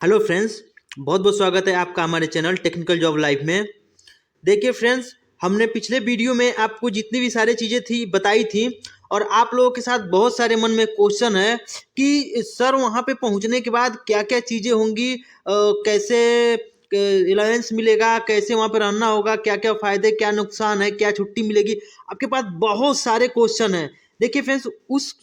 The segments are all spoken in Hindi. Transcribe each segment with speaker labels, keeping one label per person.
Speaker 1: हेलो फ्रेंड्स, बहुत बहुत स्वागत है आपका हमारे चैनल टेक्निकल जॉब लाइफ में। देखिए फ्रेंड्स, हमने पिछले वीडियो में आपको जितनी भी सारी चीज़ें थी बताई थी और आप लोगों के साथ बहुत सारे मन में क्वेश्चन है कि सर वहाँ पे पहुँचने के बाद क्या क्या चीज़ें होंगी, कैसे अलाउंस मिलेगा, कैसे वहाँ पे रहना होगा, क्या क्या फ़ायदे क्या नुकसान है, क्या छुट्टी मिलेगी। आपके पास बहुत सारे क्वेश्चन हैं। देखिए फ्रेंड्स,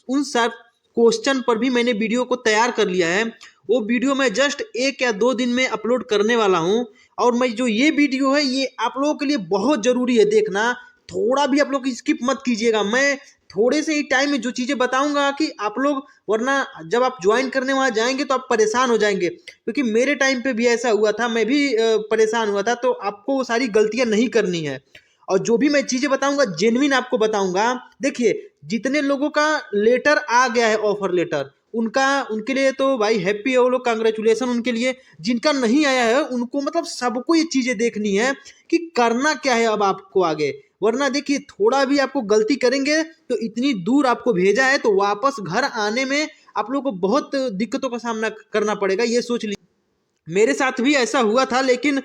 Speaker 1: उन सब क्वेश्चन पर भी मैंने वीडियो को तैयार कर लिया है। वो वीडियो मैं जस्ट 1 या 2 दिन में अपलोड करने वाला हूँ। और मैं जो ये वीडियो है ये आप लोगों के लिए बहुत ज़रूरी है देखना। थोड़ा भी आप लोग स्किप मत कीजिएगा। मैं थोड़े से ही टाइम में जो चीज़ें बताऊंगा कि आप लोग, वरना जब आप ज्वाइन करने वहाँ जाएंगे तो आप परेशान हो जाएंगे, क्योंकि मेरे टाइम पे भी ऐसा हुआ था। मैं भी परेशान हुआ था। तो आपको वो सारी गलतियाँ नहीं करनी है और जो भी मैं चीज़ें बताऊंगा जेन्युइन आपको बताऊंगा। देखिए, जितने लोगों का लेटर आ गया है, ऑफर लेटर, उनके लिए तो भाई हैप्पी है वो लोग, कांग्रेचुलेसन उनके लिए। जिनका नहीं आया है उनको, मतलब सबको ये चीज़ें देखनी है कि करना क्या है अब आपको आगे। वरना देखिए, थोड़ा भी आपको गलती करेंगे तो इतनी दूर आपको भेजा है तो वापस घर आने में आप लोगों को बहुत दिक्कतों का सामना करना पड़ेगा, ये सोच लीजिए। मेरे साथ भी ऐसा हुआ था, लेकिन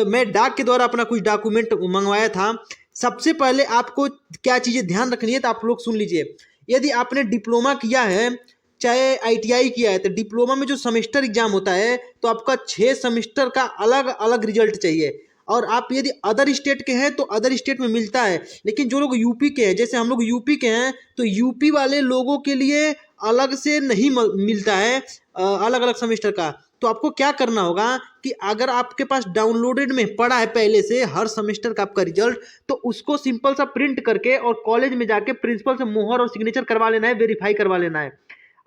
Speaker 1: मैं डाक के द्वारा अपना कुछ डॉक्यूमेंट मंगवाया था। सबसे पहले आपको क्या चीज़ें ध्यान रखनी है तो आप लोग सुन लीजिए। यदि आपने डिप्लोमा किया है, चाहे आईटीआई किया है, तो डिप्लोमा में जो सेमेस्टर एग्जाम होता है तो आपका 6 सेमेस्टर का अलग अलग रिजल्ट चाहिए। और आप यदि अदर स्टेट के हैं तो अदर स्टेट में मिलता है, लेकिन जो लोग यूपी के हैं, जैसे हम लोग यूपी के हैं, तो यूपी वाले लोगों के लिए अलग से नहीं मिलता है अलग अलग सेमेस्टर का। तो आपको क्या करना होगा कि अगर आपके पास डाउनलोडेड में पड़ा है पहले से हर सेमेस्टर का आपका रिजल्ट, तो उसको सिंपल सा प्रिंट करके और कॉलेज में जाके प्रिंसिपल से मोहर और सिग्नेचर करवा लेना है, वेरीफाई करवा लेना है।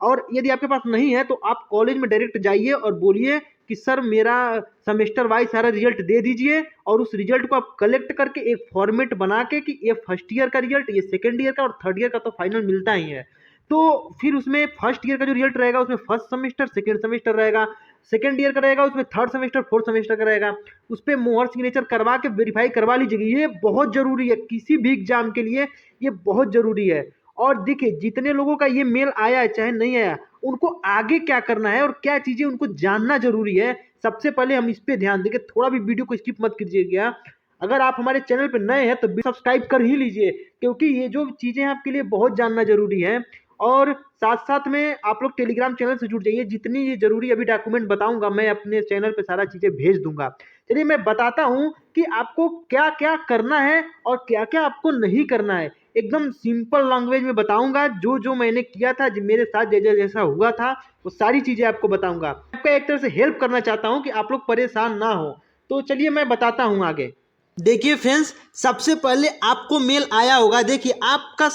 Speaker 1: और यदि आपके पास नहीं है तो आप कॉलेज में डायरेक्ट जाइए और बोलिए कि सर मेरा सेमेस्टर वाइज सारा रिजल्ट दे दीजिए, और उस रिजल्ट को आप कलेक्ट करके एक फॉर्मेट बना के कि ये फर्स्ट ईयर का रिजल्ट, ये सेकेंड ईयर का, और थर्ड ईयर का तो फाइनल मिलता ही है। तो फिर उसमें फर्स्ट ईयर का जो रिजल्ट रहेगा उसमें फर्स्ट सेमेस्टर सेकेंड सेमेस्टर रहेगा, सेकेंड ईयर का रहेगा उसमें थर्ड सेमेस्टर फोर्थ सेमेस्टर का रहेगा। उस पर मोहर सिग्नेचर करवा के वेरीफाई करवा लीजिएगा। ये बहुत जरूरी है, किसी भी एग्जाम के लिए ये बहुत जरूरी है। और देखिए, जितने लोगों का ये मेल आया है चाहे नहीं आया, उनको आगे क्या करना है और क्या चीजें उनको जानना जरूरी है, सबसे पहले हम इस पे ध्यान देंगे। थोड़ा भी वीडियो को स्किप मत कीजिएगा। अगर आप हमारे चैनल पर नए हैं तो सब्सक्राइब कर ही लीजिए, क्योंकि ये जो चीजें आपके लिए बहुत जानना जरूरी है। और साथ साथ में आप लोग टेलीग्राम चैनल से जुड़ जाइए। जितनी ये जरूरी अभी डॉक्यूमेंट बताऊंगा मैं अपने चैनल पे सारा चीजें भेज दूंगा। चलिए मैं बताता हूँ कि आपको क्या क्या करना है और क्या क्या आपको नहीं करना है। एकदम सिंपल लैंग्वेज में बताऊंगा, जो जो मैंने किया था, जो मेरे साथ जैसा जैसा हुआ था, वो सारी चीजें आपको बताऊंगा। आपका एक तरह से हेल्प करना चाहता हूँ कि आप लोग परेशान ना हो। तो चलिए मैं बताता हूँ आगे। देखिए फ्रेंड्स, सबसे पहले आपको मेल आया होगा। देखिए, आपका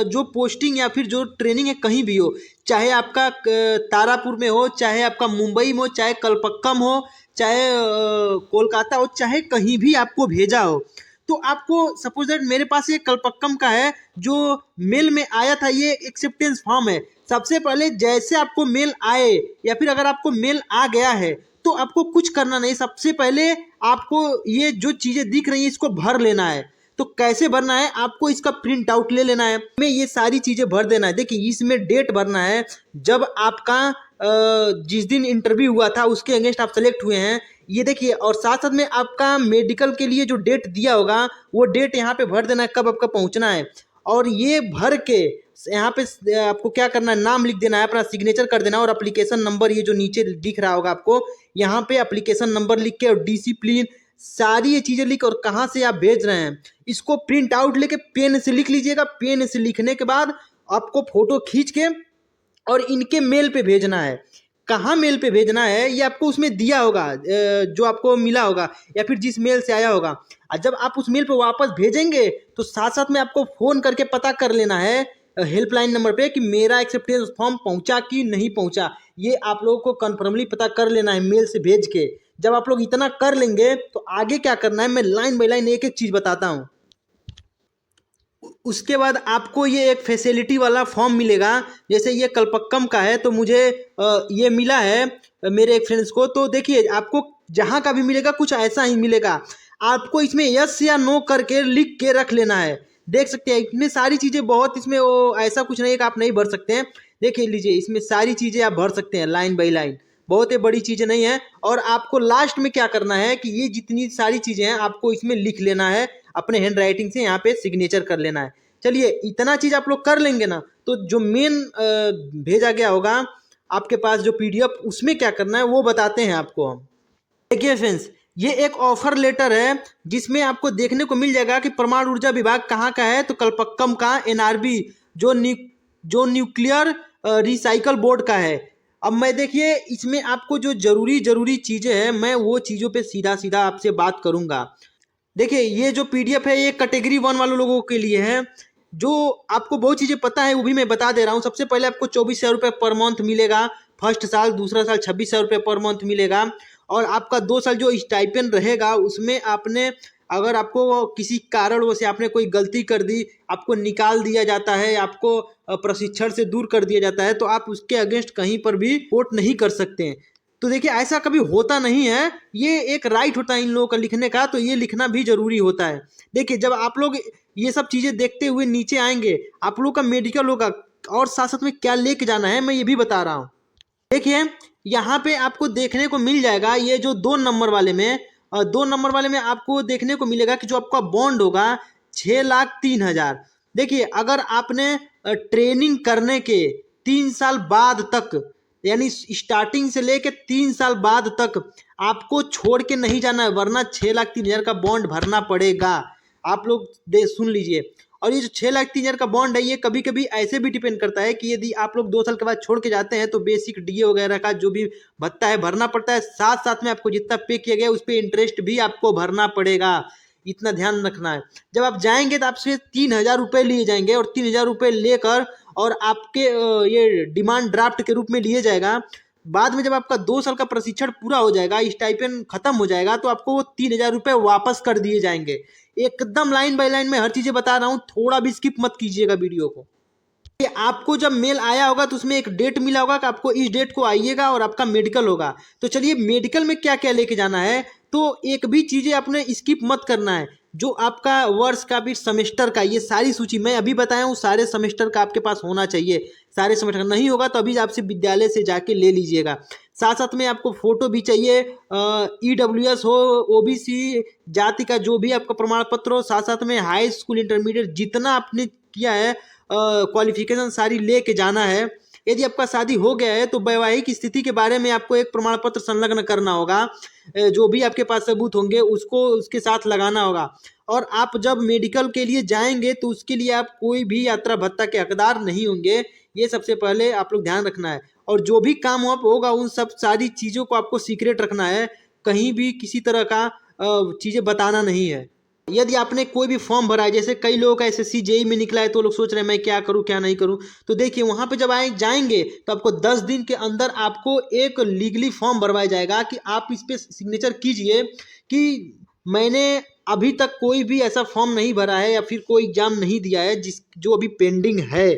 Speaker 1: जो पोस्टिंग या फिर जो ट्रेनिंग है कहीं भी हो, चाहे आपका तारापुर में हो, चाहे आपका मुंबई में हो, चाहे कलपक्कम हो, चाहे कोलकाता हो, चाहे कहीं भी आपको भेजा हो, तो आपको सपोज दैट मेरे पास ये कलपक्कम का है जो मेल में आया था, ये एक्सेप्टेंस फॉर्म है। सबसे पहले जैसे आपको मेल आए या फिर अगर आपको मेल आ गया है तो आपको कुछ करना नहीं। सबसे पहले आपको ये जो चीज़ें दिख रही हैं इसको भर लेना है। तो कैसे भरना है, आपको इसका प्रिंट आउट ले लेना है, में ये सारी चीज़ें भर देना है। देखिए, इसमें डेट भरना है जब आपका जिस दिन इंटरव्यू हुआ था उसके अगेंस्ट आप सेलेक्ट हुए हैं, ये देखिए। और साथ साथ में आपका मेडिकल के लिए जो डेट दिया होगा वो डेट यहाँ पे भर देना है, कब आपका पहुँचना है। और ये भर के यहाँ पे आपको क्या करना है, नाम लिख देना है, अपना सिग्नेचर कर देना है, और एप्लीकेशन नंबर ये जो नीचे दिख रहा होगा आपको, यहाँ पे एप्लीकेशन नंबर लिख के और डिसिप्लिन सारी ये चीज़ें लिख, और कहाँ से आप भेज रहे हैं इसको प्रिंट आउट लेके पेन से लिख लीजिएगा। पेन से लिखने के बाद आपको फोटो खींच के और इनके मेल पे भेजना है। कहाँ मेल पे भेजना है ये आपको उसमें दिया होगा, जो आपको मिला होगा या फिर जिस मेल से आया होगा। और जब आप उस मेल पे वापस भेजेंगे तो साथ साथ में आपको फ़ोन करके पता कर लेना है हेल्पलाइन नंबर पे कि मेरा एक्सेप्टेंस फॉर्म पहुंचा कि नहीं पहुंचा। ये आप लोगों को कन्फर्मली पता कर लेना है मेल से भेज के। जब आप लोग इतना कर लेंगे तो आगे क्या करना है, मैं लाइन बाई लाइन एक एक चीज़ बताता हूँ। उसके बाद आपको ये एक फैसिलिटी वाला फॉर्म मिलेगा। जैसे ये कलपक्कम का है तो मुझे ये मिला है मेरे एक फ्रेंड्स को। तो देखिए, आपको जहाँ का भी मिलेगा कुछ ऐसा ही मिलेगा। आपको इसमें यस या नो करके लिख के रख लेना है। देख सकते हैं इतनी सारी चीज़ें, बहुत इसमें वो ऐसा कुछ नहीं है कि आप नहीं भर सकते हैं। देखिए लीजिए, इसमें सारी चीज़ें आप भर सकते हैं लाइन बाई लाइन। बहुत ही बड़ी चीज़ नहीं है। और आपको लास्ट में क्या करना है कि ये जितनी सारी चीज़ें हैं आपको इसमें लिख लेना है, अपने हैंड राइटिंग से यहाँ पे सिग्नेचर कर लेना है। चलिए इतना चीज़ आप लोग कर लेंगे ना, तो जो मेन भेजा गया होगा आपके पास जो पीडीएफ, उसमें क्या करना है वो बताते हैं आपको हम। देखिए फ्रेंड्स, ये एक ऑफर लेटर है जिसमें आपको देखने को मिल जाएगा कि परमाणु ऊर्जा विभाग कहाँ का है, तो कलपक्कम का एनआरबी जो न्यूक्लियर रिसाइकल बोर्ड का है। अब मैं देखिए इसमें आपको जो जरूरी चीज़ें हैं मैं वो चीज़ों पे सीधा सीधा आपसे बात करूंगा। देखिए ये जो पीडीएफ है ये कैटेगरी 1 वाले लोगों के लिए है। जो आपको बहुत चीज़ें पता है वो भी मैं बता दे रहा हूँ। सबसे पहले आपको 24,000 रुपये पर मंथ मिलेगा फर्स्ट साल, दूसरा साल 26,000 रुपये पर मंथ मिलेगा। और आपका 2 साल जो स्टाइपेंड रहेगा उसमें आपने अगर आपको किसी कारणवश से आपने कोई गलती कर दी, आपको निकाल दिया जाता है, आपको प्रशिक्षण से दूर कर दिया जाता है, तो आप उसके अगेंस्ट कहीं पर भी वोट नहीं कर सकते हैं। तो देखिए ऐसा कभी होता नहीं है, ये एक राइट होता है इन लोगों का लिखने का, तो ये लिखना भी जरूरी होता है। देखिए जब आप लोग ये सब चीज़ें देखते हुए नीचे आएंगे, आप लोग का मेडिकल होगा और साथ साथ में क्या लेके जाना है मैं ये भी बता रहा हूँ। देखिए यहाँ पे आपको देखने को मिल जाएगा ये जो 2 नंबर वाले में आपको देखने को मिलेगा कि जो आपका बॉन्ड होगा 6,03,000। देखिए अगर आपने ट्रेनिंग करने के 3 साल बाद तक, यानी स्टार्टिंग से लेके 3 साल बाद तक आपको छोड़ के नहीं जाना है, वरना 6,03,000 का बॉन्ड भरना पड़ेगा। आप लोग सुन लीजिए। और ये जो 6,03,000 का बॉन्ड है ये कभी कभी ऐसे भी डिपेंड करता है कि यदि आप लोग 2 साल के बाद छोड़ के जाते हैं तो बेसिक डीए वगैरह का जो भी भत्ता है भरना पड़ता है, साथ साथ में आपको जितना पे किया गया उस पर इंटरेस्ट भी आपको भरना पड़ेगा। इतना ध्यान रखना है। जब आप जाएंगे तो आपसे 3,000 रुपये लिए जाएंगे और 3,000 रुपये लेकर और आपके ये डिमांड ड्राफ्ट के रूप में लिए जाएगा। बाद में जब आपका 2 साल का प्रशिक्षण पूरा हो जाएगा, स्टाइपेंड खत्म हो जाएगा, तो आपको वो 3,000 रुपये वापस कर दिए जाएंगे। एकदम लाइन बाय लाइन में हर चीजें बता रहा हूँ, थोड़ा भी स्किप मत कीजिएगा वीडियो को। आपको जब मेल आया होगा तो उसमें एक डेट मिला होगा कि आपको इस डेट को आइएगा और आपका मेडिकल होगा। तो चलिए मेडिकल में क्या क्या लेके जाना है, तो एक भी चीजें आपने स्किप मत करना है। जो आपका वर्ष का भी सेमेस्टर का ये सारी सूची मैं अभी बताया हूँ, सारे सेमेस्टर का आपके पास होना चाहिए। सारे सेमेस्टर नहीं होगा तो अभी आपसे विद्यालय से जाके ले लीजिएगा। साथ साथ में आपको फोटो भी चाहिए, EWS हो, OBC जाति का जो भी आपका प्रमाण पत्र हो, साथ साथ में हाई स्कूल इंटरमीडिएट जितना आपने किया है क्वालिफिकेशन सारी लेके जाना है। यदि आपका शादी हो गया है तो वैवाहिक स्थिति के बारे में आपको एक प्रमाण पत्र संलग्न करना होगा। जो भी आपके पास सबूत होंगे उसको उसके साथ लगाना होगा। और आप जब मेडिकल के लिए जाएंगे तो उसके लिए आप कोई भी यात्रा भत्ता के हकदार नहीं होंगे। ये सबसे पहले आप लोग ध्यान रखना है। और जो भी काम आप होगा उन सब सारी चीज़ों को आपको सीक्रेट रखना है, कहीं भी किसी तरह का चीज़ें बताना नहीं है। यदि आपने कोई भी फॉर्म भरा है, जैसे कई लोगों का SSC JEE में निकला है तो लोग सोच रहे हैं मैं क्या करूं क्या नहीं करूं, तो देखिए वहां पे जब जाएंगे तो आपको 10 दिन के अंदर आपको एक लीगली फॉर्म भरवाया जाएगा कि आप इस पे सिग्नेचर कीजिए कि मैंने अभी तक कोई भी ऐसा फॉर्म नहीं भरा है या फिर कोई एग्जाम नहीं दिया है जो अभी पेंडिंग है।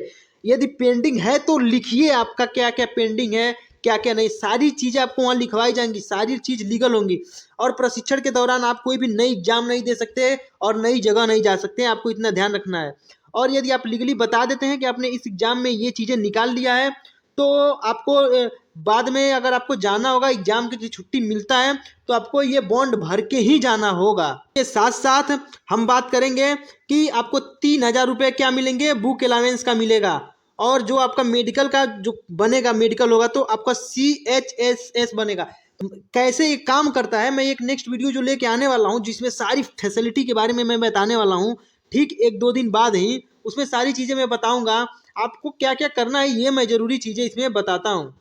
Speaker 1: यदि पेंडिंग है तो लिखिए आपका क्या क्या पेंडिंग है, क्या क्या नहीं, सारी चीज़ें आपको वहाँ लिखवाई जाएंगी, सारी चीज़ लीगल होंगी। और प्रशिक्षण के दौरान आप कोई भी नई एग्जाम नहीं दे सकते और नई जगह नहीं जा सकते हैं, आपको इतना ध्यान रखना है। और यदि आप लीगली बता देते हैं कि आपने इस एग्जाम में ये चीज़ें निकाल लिया है तो आपको बाद में अगर आपको जाना होगा एग्जाम की छुट्टी मिलता है तो आपको ये बॉन्ड भर के ही जाना होगा। के साथ साथ हम बात करेंगे कि आपको 3,000 रुपये क्या मिलेंगे, बुक अलावेंस का मिलेगा। और जो आपका मेडिकल का जो बनेगा, मेडिकल होगा तो आपका CHSS बनेगा। कैसे ये काम करता है मैं एक नेक्स्ट वीडियो जो लेके आने वाला हूँ जिसमें सारी फैसिलिटी के बारे में मैं बताने वाला हूँ, ठीक 1-2 दिन बाद ही उसमें सारी चीज़ें मैं बताऊँगा। आपको क्या क्या करना है ये मैं ज़रूरी चीज़ें इसमें बताता हूँ।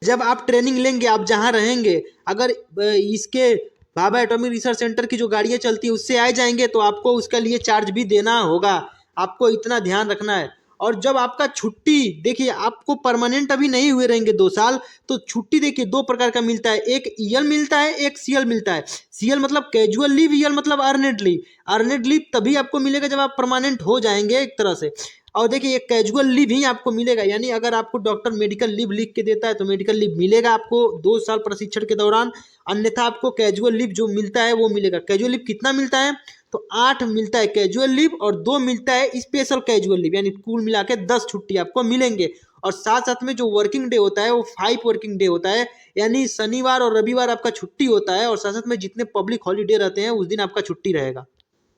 Speaker 1: जब आप ट्रेनिंग लेंगे, आप जहाँ रहेंगे, अगर इसके भाभा एटॉमिक रिसर्च सेंटर की जो गाड़ियाँ चलती है उससे आए जाएंगे तो आपको उसका लिए चार्ज भी देना होगा, आपको इतना ध्यान रखना है। और जब आपका छुट्टी, देखिए आपको परमानेंट अभी नहीं हुए रहेंगे 2 साल, तो छुट्टी देखिए 2 प्रकार का मिलता है, एक EL मिलता है, एक CL मिलता है। CL मतलब कैजुअल लीव, EL मतलब अर्नेड लीव। अर्नेड लीव तभी आपको मिलेगा जब आप परमानेंट हो जाएंगे एक तरह से। और देखिए ये कैजुअल लीव ही आपको मिलेगा, यानी अगर आपको डॉक्टर मेडिकल लीव लिख के देता है तो मेडिकल लीव मिलेगा आपको 2 साल प्रशिक्षण के दौरान। अन्यथा आपको कैजुअल लीव जो मिलता है वो मिलेगा। कैजुअल लीव कितना मिलता है, तो 8 मिलता है कैजुअल लीव और 2 मिलता है स्पेशल कैजुअल लीव, यानी कुल मिला के 10 छुट्टी आपको मिलेंगे। और साथ साथ में जो वर्किंग डे होता है वो 5 वर्किंग डे होता है, यानी शनिवार और रविवार आपका छुट्टी होता है और साथ साथ में जितने पब्लिक हॉलीडे रहते हैं उस दिन आपका छुट्टी रहेगा।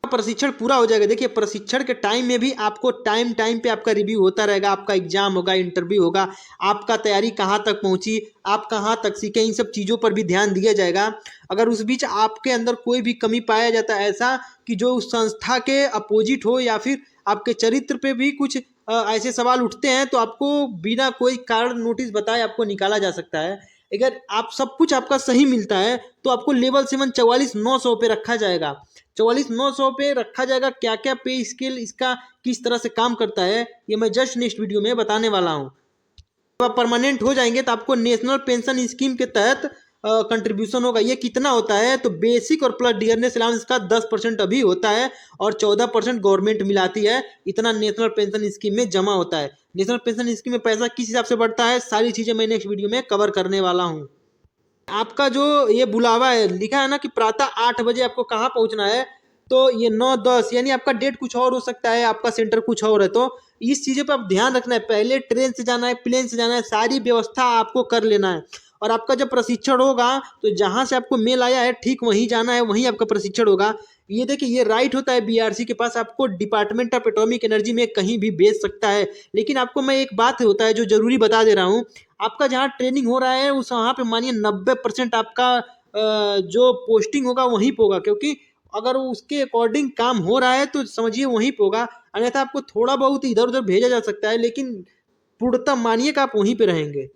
Speaker 1: प्रशिक्षण पूरा हो जाएगा। देखिए प्रशिक्षण के टाइम में भी आपको टाइम टाइम पे आपका रिव्यू होता रहेगा, आपका एग्जाम होगा, इंटरव्यू होगा, आपका तैयारी कहाँ तक पहुंची, आप कहाँ तक सीखे, इन सब चीज़ों पर भी ध्यान दिया जाएगा। अगर उस बीच आपके अंदर कोई भी कमी पाया जाता है ऐसा कि जो उस संस्था के अपोजिट हो या फिर आपके चरित्र पे भी कुछ ऐसे सवाल उठते हैं तो आपको बिना कोई कारण नोटिस बताए आपको निकाला जा सकता है। अगर आप सब कुछ आपका सही मिलता है तो आपको लेवल 7 44,900 पे रखा जाएगा। 44,900 पे रखा जाएगा। क्या क्या पे स्केल इसका किस तरह से काम करता है ये मैं जस्ट नेक्स्ट वीडियो में बताने वाला हूँ। जब आप परमानेंट हो जाएंगे तो आपको नेशनल पेंशन स्कीम के तहत कंट्रीब्यूशन होगा। ये कितना होता है तो बेसिक और प्लस डियरनेस अलाउंस का 10% अभी होता है और 14% गवर्नमेंट मिलाती है। इतना नेशनल पेंशन स्कीम में जमा होता है। नेशनल पेंशन स्कीम में पैसा किस हिसाब से बढ़ता है सारी चीज़ें मैं नेक्स्ट वीडियो में कवर करने वाला हूँ। आपका जो ये बुलावा है लिखा है ना कि प्रातः 8 बजे आपको कहाँ पहुँचना है, तो ये 9-10 यानी आपका डेट कुछ और हो सकता है, आपका सेंटर कुछ और है, तो इस चीज़ों पे आप ध्यान रखना है। पहले ट्रेन से जाना है, प्लेन से जाना है, सारी व्यवस्था आपको कर लेना है। और आपका जब प्रशिक्षण होगा तो जहाँ से आपको मेल आया है ठीक वहीं जाना है, वहीं आपका प्रशिक्षण होगा। ये देखिए ये राइट होता है बीआरसी के पास, आपको डिपार्टमेंट ऑफ एटॉमिक एनर्जी में कहीं भी भेज सकता है। लेकिन आपको मैं एक बात होता है जो जरूरी बता दे रहा हूँ, आपका जहाँ ट्रेनिंग हो रहा है उस वहाँ पे मानिए 90% आपका जो पोस्टिंग होगा वहीं पे होगा, क्योंकि अगर उसके अकॉर्डिंग काम हो रहा है तो समझिए वहीं पे होगा। अन्यथा आपको थोड़ा बहुत इधर उधर भेजा जा सकता है लेकिन पूर्णतः मानिए कि आप वहीं पे रहेंगे।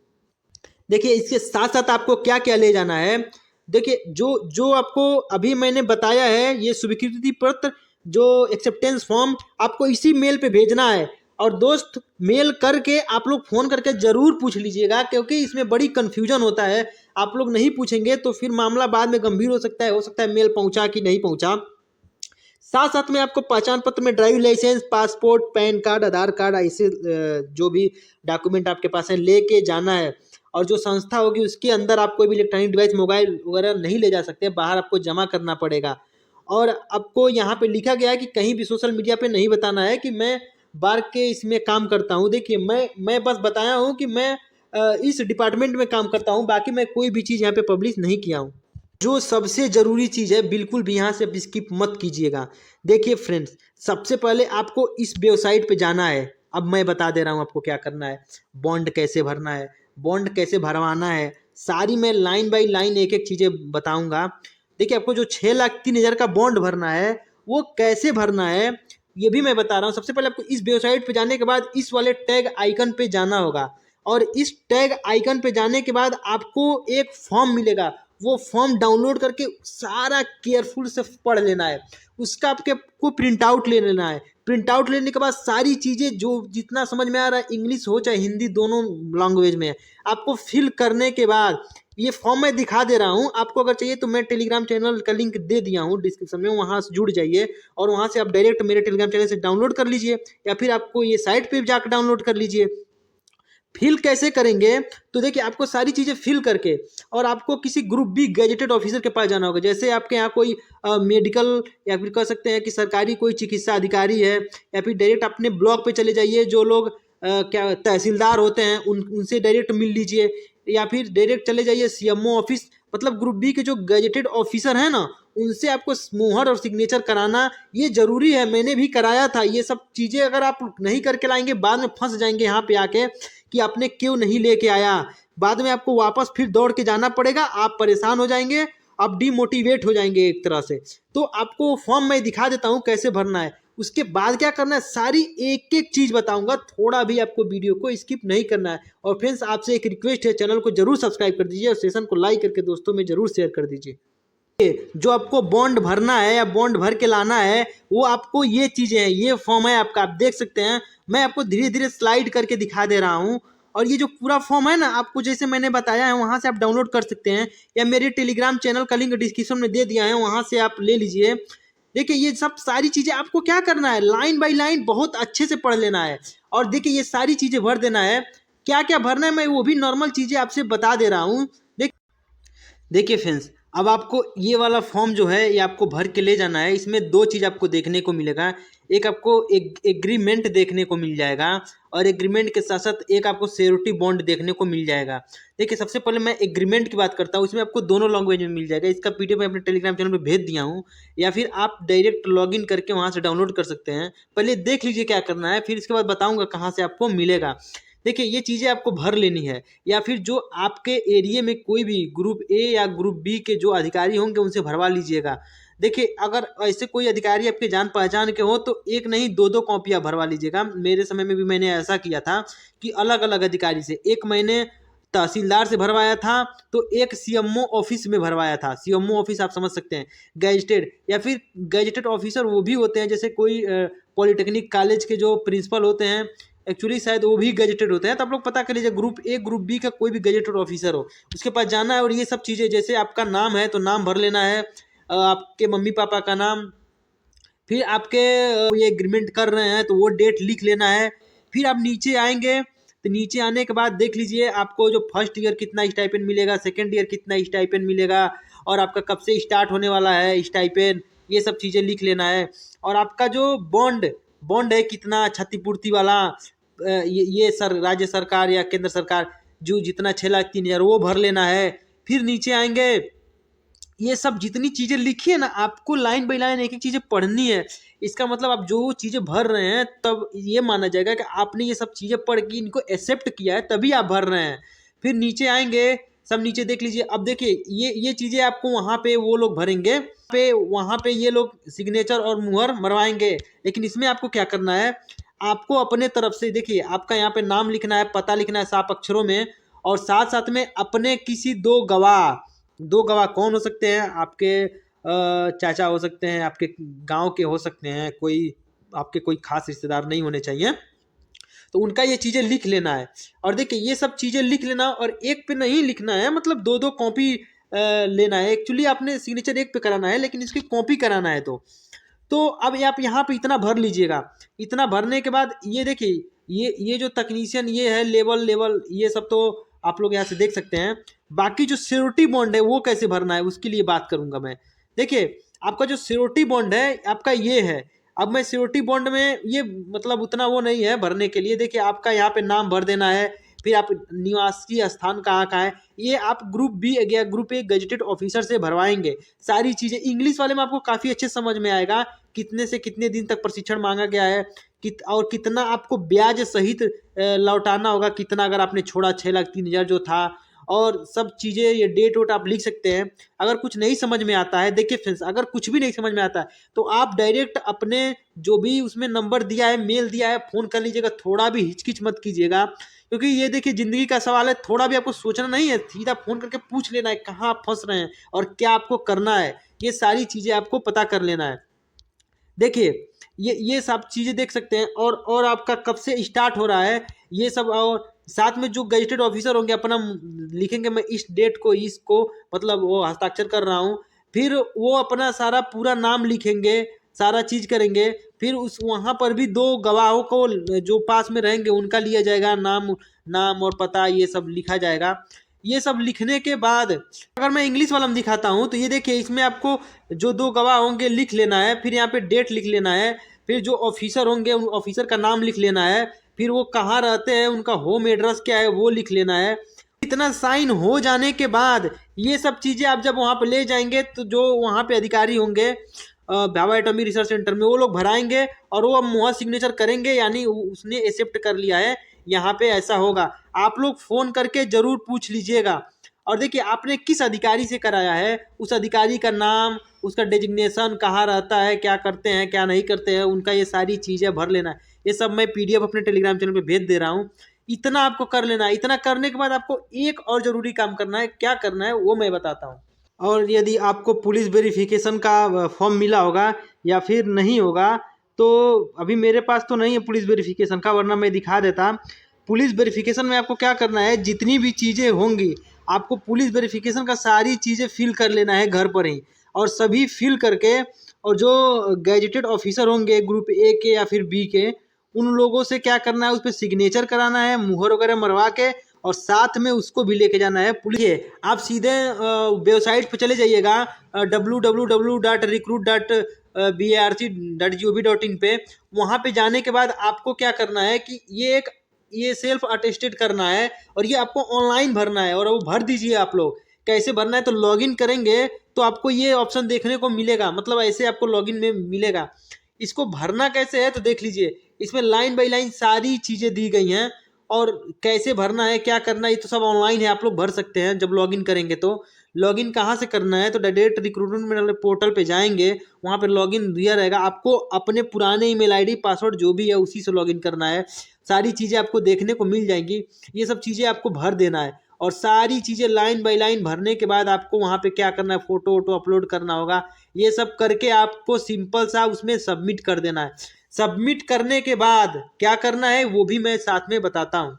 Speaker 1: देखिए इसके साथ साथ आपको क्या क्या ले जाना है। देखिए जो जो आपको अभी मैंने बताया है ये स्वीकृति पत्र, जो एक्सेप्टेंस फॉर्म आपको इसी मेल पे भेजना है। और दोस्त मेल करके आप लोग फ़ोन करके ज़रूर पूछ लीजिएगा, क्योंकि इसमें बड़ी कन्फ्यूजन होता है। आप लोग नहीं पूछेंगे तो फिर मामला बाद में गंभीर हो सकता है मेल पहुंचा कि नहीं पहुंचा। साथ साथ में आपको पहचान पत्र में driving licence, passport, PAN card, Aadhaar card, ऐसे जो भी डॉक्यूमेंट आपके पास है लेके जाना है। और जो संस्था होगी उसके अंदर आप कोई भी इलेक्ट्रॉनिक डिवाइस, मोबाइल वगैरह नहीं ले जा सकते, बाहर आपको जमा करना पड़ेगा। और आपको यहाँ पे लिखा गया है कि कहीं भी सोशल मीडिया पे नहीं बताना है कि मैं बार के इसमें काम करता हूँ। देखिए मैं बस बताया हूँ कि मैं इस डिपार्टमेंट में काम करता हूँ, बाकी मैं कोई भी चीज़ यहाँ पे पब्लिश नहीं किया हूँ। जो सबसे ज़रूरी चीज़ है बिल्कुल भी यहाँ से आप स्किप मत कीजिएगा। देखिए फ्रेंड्स, सबसे पहले आपको इस वेबसाइट पे जाना है। अब मैं बता दे रहा हूँ आपको क्या करना है। बॉन्ड कैसे भरना है, बॉन्ड कैसे भरवाना है, सारी मैं लाइन बाय लाइन एक एक चीज़ें बताऊँगा। देखिए आपको जो 6,03,000 का बॉन्ड भरना है वो कैसे भरना है ये भी मैं बता रहा हूँ। सबसे पहले आपको इस वेबसाइट पे जाने के बाद इस वाले टैग आइकन पे जाना होगा और इस टैग आइकन पे जाने के बाद आपको एक फॉर्म मिलेगा। वो फॉर्म डाउनलोड करके सारा केयरफुल से पढ़ लेना है। उसका आपको प्रिंट आउट ले लेना है। प्रिंट आउट लेने के बाद सारी चीज़ें जो जितना समझ में आ रहा है, इंग्लिश हो चाहे हिंदी, दोनों लैंग्वेज में आपको फिल करने के बाद ये फॉर्म मैं दिखा दे रहा हूँ। आपको अगर चाहिए तो मैं टेलीग्राम चैनल का लिंक दे दिया हूँ डिस्क्रिप्शन में, वहाँ से जुड़ जाइए और वहाँ से आप डायरेक्ट मेरे टेलीग्राम चैनल से डाउनलोड कर लीजिए या फिर आपको ये साइट पे जाकर डाउनलोड कर लीजिए। फिल कैसे करेंगे तो देखिए आपको सारी चीज़ें फिल करके और आपको किसी ग्रुप बी गैजेटेड ऑफिसर के पास जाना होगा। जैसे आपके यहाँ कोई मेडिकल या फिर कह सकते हैं कि सरकारी कोई चिकित्सा अधिकारी है, या फिर डायरेक्ट अपने ब्लॉक पे चले जाइए। जो लोग क्या तहसीलदार होते हैं उनसे डायरेक्ट मिल लीजिए, या फिर डायरेक्ट चले जाइए सीएमओ ऑफिस। मतलब ग्रुप बी के जो गैजेटेड ऑफिसर हैं ना उनसे आपको मुहर और सिग्नेचर कराना ये जरूरी है। मैंने भी कराया था। ये सब चीज़ें अगर आप नहीं करके लाएंगे बाद में फंस जाएंगे यहाँ पे आके कि आपने क्यों नहीं लेके आया। बाद में आपको वापस फिर दौड़ के जाना पड़ेगा, आप परेशान हो जाएंगे, आप डिमोटिवेट हो जाएंगे एक तरह से। तो आपको फॉर्म मैं दिखा देता हूँ कैसे भरना है। उसके बाद क्या करना है सारी एक एक चीज़ बताऊंगा, थोड़ा भी आपको वीडियो को स्किप नहीं करना है। और फ्रेंड्स आपसे एक रिक्वेस्ट है, चैनल को जरूर सब्सक्राइब कर दीजिए और सेशन को लाइक करके दोस्तों में जरूर शेयर कर दीजिए। जो आपको बॉन्ड भरना है या बॉन्ड भर के लाना है वो आपको ये चीज़ें हैं, ये फॉर्म है आपका, आप देख सकते हैं। मैं आपको धीरे धीरे स्लाइड करके दिखा दे रहा हूँ। और ये जो पूरा फॉर्म है ना आपको जैसे मैंने बताया है वहाँ से आप डाउनलोड कर सकते हैं, या मेरे टेलीग्राम चैनल का लिंक डिस्क्रिप्शन में दे दिया है, वहाँ से आप ले लीजिए। देखिए ये सब सारी चीज़ें आपको क्या करना है, लाइन बाय लाइन बहुत अच्छे से पढ़ लेना है। और देखिए ये सारी चीज़ें भर देना है। क्या क्या भरना है मैं वो भी नॉर्मल चीज़ें आपसे बता दे रहा हूँ। देखिए फ्रेंड्स, अब आपको ये वाला फॉर्म जो है ये आपको भर के ले जाना है। इसमें दो चीज़ आपको देखने को मिलेगा। एक आपको एग्रीमेंट देखने को मिल जाएगा और एग्रीमेंट के साथ साथ एक आपको श्योरिटी बॉन्ड देखने को मिल जाएगा। देखिए, सबसे पहले मैं एग्रीमेंट की बात करता हूँ। इसमें आपको दोनों लैंग्वेज में मिल जाएगा। इसका पीडीएफ मैं अपने टेलीग्राम चैनल पे भेज दिया हूँ, या फिर आप डायरेक्ट लॉगिन करके वहाँ से डाउनलोड कर सकते हैं। पहले देख लीजिए क्या करना है, फिर इसके बाद बताऊँगा कहाँ से आपको मिलेगा। देखिए, ये चीज़ें आपको भर लेनी है, या फिर जो आपके एरिया में कोई भी ग्रुप ए या ग्रुप बी के जो अधिकारी होंगे उनसे भरवा लीजिएगा। देखिए, अगर ऐसे कोई अधिकारी आपके जान पहचान के हो तो एक नहीं दो दो कॉपियाँ भरवा लीजिएगा। मेरे समय में भी मैंने ऐसा किया था कि अलग अलग अधिकारी से, एक मैंने तहसीलदार से भरवाया था, तो एक सीएमओ ऑफिस में भरवाया था। सीएमओ ऑफिस आप समझ सकते हैं, गैजेटेड, या फिर गैजेटेड ऑफिसर वो भी होते हैं, जैसे कोई पॉलिटेक्निक कॉलेज के जो प्रिंसिपल होते हैं, एक्चुअली शायद वो भी गजेटेड होते हैं। तो आप लोग पता कर लीजिए, ग्रुप ए ग्रुप बी का कोई भी गजेटेड ऑफिसर हो उसके पास जाना है। और ये सब चीज़ें, जैसे आपका नाम है तो नाम भर लेना है, आपके मम्मी पापा का नाम, फिर आपके ये एग्रीमेंट कर रहे हैं तो वो डेट लिख लेना है। फिर आप नीचे आएंगे तो नीचे आने के बाद देख लीजिए आपको जो फर्स्ट ईयर कितना स्टाइपेंड मिलेगा, सेकेंड ईयर कितना स्टाइपेंड मिलेगा, और आपका कब से स्टार्ट होने वाला है स्टाइपेंड, ये सब चीज़ें लिख लेना है। और आपका जो बॉन्ड बॉन्ड है कितना क्षतिपूर्ति वाला, ये सर राज्य सरकार या केंद्र सरकार जो जितना 6,03,000 वो भर लेना है। फिर नीचे आएंगे, ये सब जितनी चीज़ें लिखी है ना, आपको लाइन बाई लाइन एक एक चीज़ें पढ़नी है। इसका मतलब आप जो चीज़ें भर रहे हैं तब ये माना जाएगा कि आपने ये सब चीज़ें पढ़ के इनको एक्सेप्ट किया है, तभी आप भर रहे हैं। फिर नीचे आएंगे, सब नीचे देख लीजिए। अब देखिए, ये चीज़ें आपको वहाँ पे वो लोग भरेंगे, वहाँ पे ये लोग सिग्नेचर और मुहर मरवाएंगे। लेकिन इसमें आपको क्या करना है, आपको अपने तरफ से, देखिए आपका यहाँ पे नाम लिखना है, पता लिखना है साफ अक्षरों में, और साथ साथ में अपने किसी दो गवाह कौन हो सकते हैं, आपके चाचा हो सकते हैं, आपके गांव के हो सकते हैं, कोई आपके कोई खास रिश्तेदार नहीं होने चाहिए, तो उनका ये चीज़ें लिख लेना है। और देखिए, ये सब चीज़ें लिख लेना, और एक पे नहीं लिखना है, मतलब दो दो कॉपी लेना है। एक्चुअली आपने सिग्नेचर एक पे कराना है, लेकिन इसकी कॉपी कराना है। तो अब आप यहाँ पे इतना भर लीजिएगा। इतना भरने के बाद ये देखिए, ये जो तकनीशियन ये है, लेवल ये सब तो आप लोग यहाँ से देख सकते हैं। बाकी जो श्योरिटी बॉन्ड है वो कैसे भरना है उसके लिए बात करूंगा मैं। देखिए, आपका जो श्योरिटी बॉन्ड है आपका ये है। अब मैं श्योरिटी बॉन्ड में ये मतलब उतना वो नहीं है भरने के लिए। देखिए, आपका यहाँ पे नाम भर देना है, फिर आप निवासी स्थान कहाँ का है, ये आप ग्रुप बी या ग्रुप ए गजेटेड ऑफिसर से भरवाएंगे। सारी चीज़ें इंग्लिश वाले में आपको काफ़ी अच्छे समझ में आएगा, कितने से कितने दिन तक प्रशिक्षण मांगा गया है, और कितना आपको ब्याज सहित लौटाना होगा, कितना अगर आपने छोड़ा 6,03,000 जो था, और सब चीज़ें, ये डेट वोट आप लिख सकते हैं। अगर कुछ नहीं समझ में आता है, देखिए फ्रेंड्स, अगर कुछ भी नहीं समझ में आता है तो आप डायरेक्ट अपने जो भी उसमें नंबर दिया है, मेल दिया है, फ़ोन कर लीजिएगा। थोड़ा भी हिचकिच मत कीजिएगा, क्योंकि ये देखिए ज़िंदगी का सवाल है। थोड़ा भी आपको सोचना नहीं है, सीधा फ़ोन करके पूछ लेना है कहाँ आप फंस रहे हैं और क्या आपको करना है। ये सारी चीज़ें आपको पता कर लेना है। देखिए, ये सब चीज़ें देख सकते हैं, और आपका कब से स्टार्ट हो रहा है ये सब, और साथ में जो गजेटेड ऑफिसर होंगे अपना लिखेंगे, मैं इस डेट को इसको मतलब वो हस्ताक्षर कर रहा हूँ। फिर वो अपना सारा पूरा नाम लिखेंगे, सारा चीज़ करेंगे। फिर उस वहाँ पर भी दो गवाहों को जो पास में रहेंगे उनका लिया जाएगा, नाम और पता ये सब लिखा जाएगा। ये सब लिखने के बाद अगर मैं इंग्लिश वाला में दिखाता हूँ तो ये देखिए, इसमें आपको जो दो गवाह होंगे लिख लेना है, फिर यहाँ पे डेट लिख लेना है, फिर जो ऑफिसर होंगे उन ऑफिसर का नाम लिख लेना है, फिर वो कहाँ रहते हैं, उनका होम एड्रेस क्या है वो लिख लेना है। इतना साइन हो जाने के बाद ये सब चीज़ें आप जब वहाँ पे ले जाएंगे तो जो वहाँ पे अधिकारी होंगे भाभा एटॉमिक रिसर्च सेंटर में, वो लोग भराएंगे और वो अब मुहर सिग्नेचर करेंगे, यानी उसने एक्सेप्ट कर लिया है, यहाँ पे ऐसा होगा। आप लोग फ़ोन करके ज़रूर पूछ लीजिएगा। और देखिए, आपने किस अधिकारी से कराया है, उस अधिकारी का नाम, उसका डेजिग्नेशन, कहाँ रहता है, क्या करते हैं क्या नहीं करते हैं, उनका ये सारी चीज़ें भर लेना है। ये सब मैं पीडीएफ अपने टेलीग्राम चैनल पे भेज दे रहा हूँ। इतना आपको कर लेना है। इतना करने के बाद आपको एक और ज़रूरी काम करना है। क्या करना है वो मैं बताता हूँ। और यदि आपको पुलिस वेरिफिकेशन का फॉर्म मिला होगा या फिर नहीं होगा, तो अभी मेरे पास तो नहीं है पुलिस वेरिफिकेशन का, वरना मैं दिखा देता। पुलिस वेरिफिकेशन में आपको क्या करना है, जितनी भी चीज़ें होंगी आपको पुलिस वेरिफिकेशन का सारी चीज़ें फिल कर लेना है घर पर ही, और सभी फिल करके, और जो गैजेटेड ऑफिसर होंगे ग्रुप ए के या फिर बी के, उन लोगों से क्या करना है, उस पर सिग्नेचर कराना है, मुहर वगैरह मरवा के, और साथ में उसको भी लेके जाना है पुलिस। आप सीधे वेबसाइट पे चले जाइएगा www.recruit.barc.gov.in पे। वहाँ पे जाने के बाद आपको क्या करना है कि ये सेल्फ अटेस्टेड करना है और ये आपको ऑनलाइन भरना है और वो भर दीजिए। आप लोग कैसे भरना है तो लॉगिन करेंगे तो आपको ये ऑप्शन देखने को मिलेगा, मतलब ऐसे आपको लॉगिन में मिलेगा। इसको भरना कैसे है तो देख लीजिए, इसमें लाइन बाय लाइन सारी चीज़ें दी गई हैं और कैसे भरना है क्या करना है ये तो सब ऑनलाइन है, आप लोग भर सकते हैं जब लॉगिन करेंगे। तो लॉगिन कहाँ से करना है तो डायरेक्ट रिक्रूटमेंट पोर्टल पे जाएंगे, वहाँ पे लॉगिन दिया रहेगा। आपको अपने पुराने ईमेल आईडी पासवर्ड जो भी है उसी से लॉगिन करना है। सारी चीज़ें आपको देखने को मिल जाएंगी, ये सब चीज़ें आपको भर देना है और सारी चीज़ें लाइन बाय लाइन भरने के बाद आपको वहाँ पे क्या करना है, फ़ोटो वोटो अपलोड करना होगा। ये सब करके आपको सिंपल सा उसमें सबमिट कर देना है। सबमिट करने के बाद क्या करना है वो भी मैं साथ में बताता हूँ।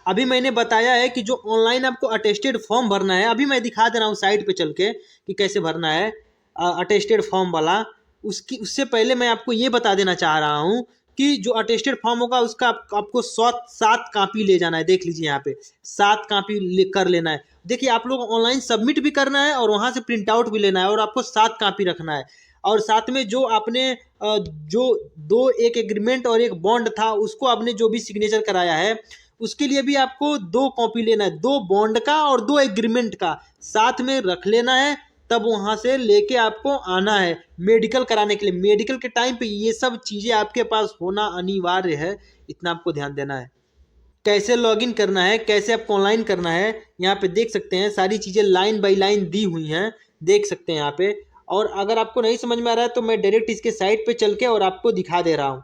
Speaker 1: अभी मैंने बताया है कि जो ऑनलाइन आपको अटेस्टेड फॉर्म भरना है, अभी मैं दिखा दे रहा हूँ साइट पे चल के कि कैसे भरना है अटेस्टेड फॉर्म वाला। उससे पहले मैं आपको ये बता देना चाह रहा हूँ कि जो अटेस्टेड फॉर्म होगा उसका आपको 7 कापी ले जाना है। देख लीजिए यहाँ पे 7 कापी कर लेना है। देखिए आप लोग ऑनलाइन सबमिट भी करना है और वहाँ से प्रिंट आउट भी लेना है और आपको 7 कापी रखना है। और साथ में जो आपने जो एक एग्रीमेंट और एक बॉन्ड था उसको आपने जो भी सिग्नेचर कराया है उसके लिए भी आपको 2 कॉपी लेना है, 2 बॉन्ड का और 2 एग्रीमेंट का साथ में रख लेना है। तब वहाँ से लेके आपको आना है मेडिकल कराने के लिए। मेडिकल के टाइम पे ये सब चीज़ें आपके पास होना अनिवार्य है, इतना आपको ध्यान देना है। कैसे लॉगिन करना है, कैसे आपको ऑनलाइन करना है, यहाँ पे देख सकते हैं सारी चीज़ें लाइन बाय लाइन दी हुई हैं, देख सकते हैं यहाँ पे। और अगर आपको नहीं समझ में आ रहा है तो मैं डायरेक्ट इसके साइट पे चल के और आपको दिखा दे रहा हूँ।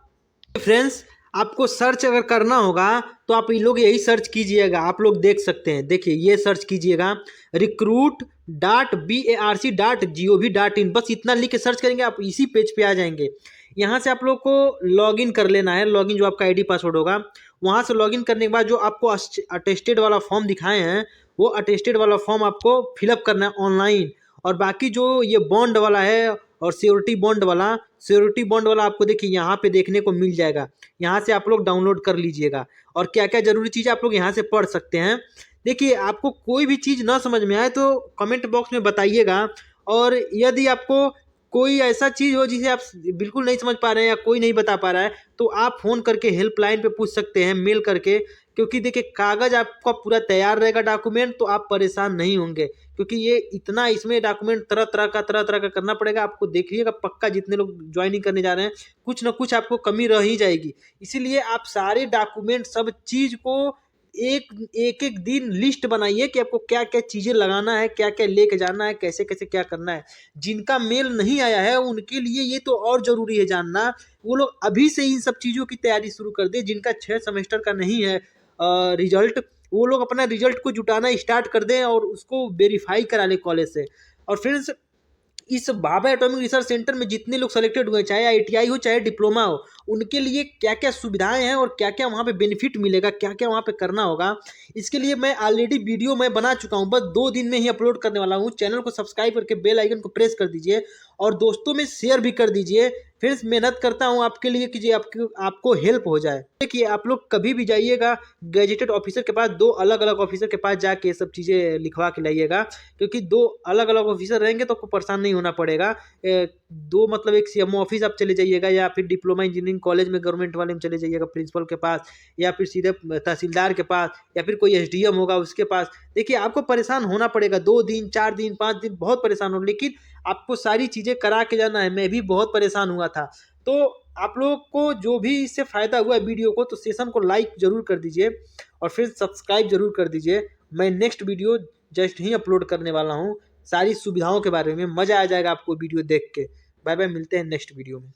Speaker 1: फ्रेंड्स आपको सर्च अगर करना होगा तो आप ये लोग यही सर्च कीजिएगा, आप लोग देख सकते हैं। देखिए ये सर्च कीजिएगा recruit.barc.gov.in, बस इतना लिख के सर्च करेंगे आप इसी पेज पे आ जाएंगे। यहाँ से आप लोग को लॉगिन कर लेना है, लॉगिन जो आपका आईडी पासवर्ड होगा वहाँ से लॉगिन करने के बाद जो आपको अटेस्टेड वाला फॉर्म दिखाए हैं वो अटेस्टेड वाला फॉर्म आपको फिलअप करना है ऑनलाइन। और बाकी जो ये बॉन्ड वाला है और श्योरिटी बॉन्ड वाला आपको देखिए यहाँ पे देखने को मिल जाएगा, यहाँ से आप लोग डाउनलोड कर लीजिएगा। और क्या क्या जरूरी चीज़ आप लोग यहाँ से पढ़ सकते हैं। देखिए आपको कोई भी चीज़ ना समझ में आए तो कमेंट बॉक्स में बताइएगा, और यदि आपको कोई ऐसा चीज़ हो जिसे आप बिल्कुल नहीं समझ पा रहे हैं या कोई नहीं बता पा रहा है तो आप फ़ोन करके हेल्पलाइन पे पूछ सकते हैं, मेल करके। क्योंकि देखिए कागज़ आपका पूरा तैयार रहेगा डॉक्यूमेंट, तो आप परेशान नहीं होंगे। क्योंकि ये इतना इसमें डॉक्यूमेंट तरह तरह का करना पड़ेगा आपको। देखिएगा पक्का जितने लोग ज्वाइनिंग करने जा रहे हैं कुछ ना कुछ आपको कमी रह ही जाएगी। इसीलिए आप सारे डॉक्यूमेंट सब चीज़ को एक दिन लिस्ट बनाइए कि आपको क्या क्या चीज़ें लगाना है, क्या क्या लेके जाना है, कैसे कैसे क्या करना है। जिनका मेल नहीं आया है उनके लिए ये तो और ज़रूरी है जानना, वो लोग अभी से इन सब चीज़ों की तैयारी शुरू कर दें। जिनका 6 सेमेस्टर का नहीं है रिजल्ट, वो लोग अपना रिजल्ट को जुटाना स्टार्ट कर दें और उसको वेरीफाई करा लें कॉलेज से। और फ्रेंड्स इस भाभा एटॉमिक रिसर्च सेंटर में जितने लोग सेलेक्टेड हुए, चाहे आईटीआई हो चाहे डिप्लोमा हो, उनके लिए क्या क्या सुविधाएं हैं और क्या क्या वहाँ पे बेनिफिट मिलेगा, क्या क्या वहाँ पे करना होगा, इसके लिए मैं ऑलरेडी वीडियो मैं बना चुका हूँ। बस 2 दिन में ही अपलोड करने वाला हूँ। चैनल को सब्सक्राइब करके बेल आइकन को प्रेस कर दीजिए और दोस्तों में शेयर भी कर दीजिए। फ्रेंड्स मेहनत करता हूँ आपके लिए कि जी आपको हेल्प हो जाए। देखिए आप लोग कभी भी जाइएगा गैजेटेड ऑफिसर के पास, 2 अलग अलग ऑफिसर के पास जाके ये सब चीज़ें लिखवा के लाइएगा। क्योंकि 2 अलग अलग ऑफिसर रहेंगे तो आपको परेशान नहीं होना पड़ेगा। 2 मतलब एक सीएमओ ऑफिस आप चले जाइएगा या फिर डिप्लोमा इंजीनियरिंग कॉलेज में गवर्नमेंट वाले में चले जाइएगा प्रिंसिपल के पास, या फिर सीधे तहसीलदार के पास, या फिर कोई एसडीएम होगा उसके पास। देखिए आपको परेशान होना पड़ेगा 2 दिन 4 दिन 5 दिन, बहुत परेशान हो, लेकिन आपको सारी चीज़ें करा के जाना है। मैं भी बहुत परेशान हुआ था। तो आप लोगों को जो भी इससे फ़ायदा हुआ वीडियो को तो सेशन को लाइक ज़रूर कर दीजिए और फिर सब्सक्राइब ज़रूर कर दीजिए। मैं नेक्स्ट वीडियो जस्ट ही अपलोड करने वाला हूँ सारी सुविधाओं के बारे में। मज़ा आ जाएगा आपको वीडियो देख के। बाय बाय, मिलते हैं नेक्स्ट वीडियो में।